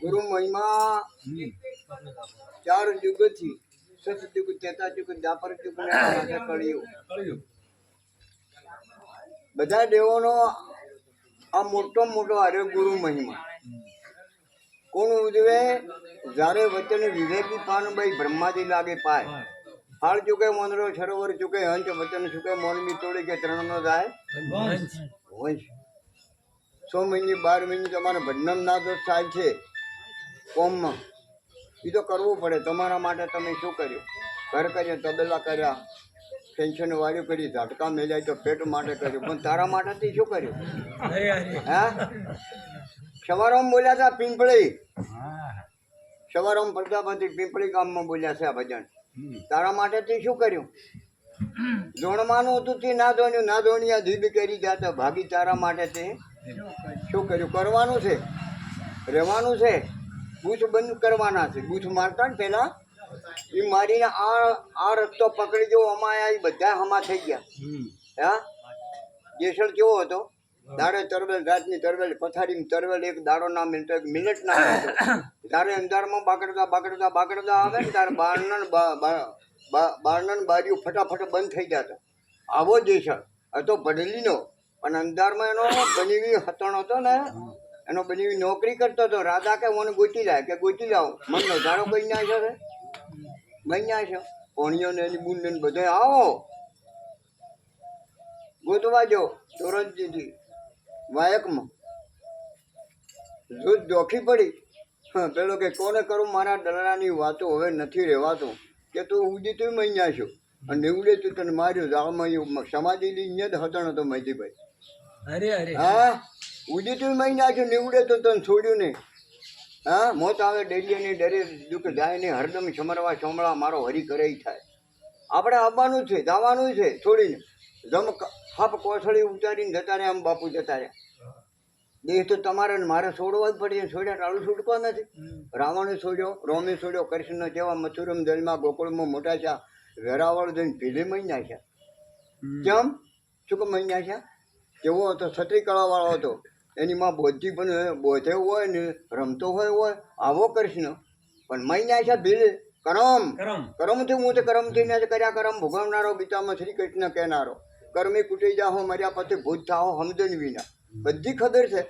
ગુરુ મહિમા 4 યુગથી સતયુગ ત્રેતાયુગ દ્વાપર યુગ ને કળિયુગ બધા દેવોનો આ મોટો આર્ય ગુરુ મહિમા કોણ ઉજવે? જ્યારે વચન વિવેકી પાનભાઈ બ્રહ્માજી લાગે પાય હાળ ચૂકે મોનરો સરોવર ચૂકે હંચ વચન ચૂકે મોનમી તોડી કે ત્રણનો જાય વંશ 6 મહિને 12 મહિને તમારે ભજનમ ના દોષ થાય છે કોમમાં એ તો કરવું પડે. તમારા માટે તમે શું કર્યું? ઘર કર્યા, તબેલા કર્યા, પેન્શન વાળ્યું કરી, ઝાટકા મેલાય તો પેટ માટે કર્યું, પણ તારા માટે શું કર્યું? હા, સવારમાં બોલ્યા હતા પીંપળી, સવારમાં પ્રજાપતિ પીંપળી ગામમાં બોલ્યા છે આ ભજન. તારા માટે શું કર્યું? જોણવાનું હતું તે ના ધોણ્યું, ના ધોણ્યા જીભ કરી જાતા ભાગી. તારા માટે તે શું કર્યું? કરવાનું છે, રહેવાનું છે, બૂથ બંધ કરવાના છે. બૂથ મારતા ને પેલા એ મારીને આ રસ્તો પકડી જવો અમાયા એ બધા હમા થઈ ગયા. હા, જેસલ કેવો હતો? દાડે તરવેલ, રાતની તરવેલ, પથારીમાં તરવેલ, એક દાડો ના મિલતો, એક મિનિટ ના મળતો. ત્યારે અંધારમાં બાગડતા આવે ને ત્યારે બારણન બારીઓ ફટાફટ બંધ થઈ જતા. આવો જેસલ હતો ભડેલીનો, પણ અંધારમાં એનો બનીવી હતણ હતો ને, એનો બનીવી નોકરી કરતો હતો. રાજા કે મને ગોતી લાય, કે ગોતી લાવો, મનનો ધારો કઈ ના છે, ગઈ ના છે. કોણીઓ ને એની બુંદ ને બધા આવો ગોતવા જો ચોરજીથી વાયકમાં જોત જોખી પડી. પેલો કે કોને કરું મારા દલાની વાતો હવે નથી રહેવાતું, કે તું ઉડી તું મહિના છો અને નીવડે તું તને માર્યો. જાળમાં સમાધિ લઈને જ હતણ હતો મહીજીભાઈ. હા, ઉડી તું મહિના છો, નીવડે તો તને છોડ્યું નહીં. હા, મોત આવે ડેરીએ નહીં, ડરે દુઃખ જાય નહીં, હરદમ સમરવા સોમળા મારો હરી કરે થાય. આપણે આવવાનું છે, જવાનું છે, છોડીને જમ હાપ કોથળી ઉતારીને જતા રહ્યા. આમ બાપુ જતા રહ્યા. દેહ તો તમારે મારે છોડવા જ પડે. છોડ્યા ટાળું છૂટકો નથી. રાવણે છોડ્યો, રોમે છોડ્યો, કૃષ્ણ જેવા મથુરમ જલમાં ગોકુળમાં મોટા છે, વેરાવળ જઈને ભીલે મહિના છે. કેમ? શું કે મહિના છે? કેવો હતો? છત્રી કળાવાળો હતો. એની માં બોધી પણ બોધે હોય ને રમતો હોય આવો કૃષ્ણ, પણ મહિના છે ભીલે. કરમથી હું તો કરમથી ને કર્યા કરમ ભોગવનારો, ગીતામાં શ્રી કૃષ્ણ કહેનારો. કર્મી કુટી જાહો, મર્યા પછી ભૂત થાહો, સમજણ વિના. બધી ખબર છે.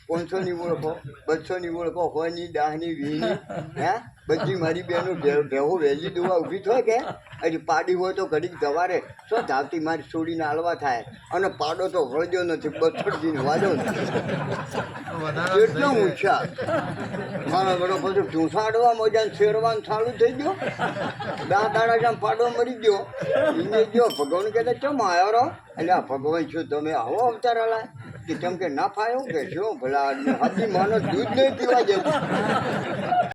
500 ની ઓળખો, 200 ની ઓળખો, 100 ની, 10 ની, 20 ની. હે, બધી મારી બેનો ભેહો વહેલી દુવા ઊભી થાય કે હજી પાડી હોય તો ઘડીક જવારે શું ધાવતી મારી છોડીને હાલવા થાય. અને પાડો તો વળજો નથી, બથડજીને વાજો નથી. એટલો હોશિયાર મારા બડો પછી ઢૂંસાડવા મોજા શેરવાનું ચાલુ થઈ ગયો. દાડા જેમ પાડો મરી ગયો. એને ગયો ભગવાન કહેતા ચમ આવ્યો રહો, એટલે આ ભગવાન શું તમે આવો અવતાર હલાય કે કેમ કે ના ફાયો કે શું ભલા હાથી માનો દૂધ નહીં પીવા જતું.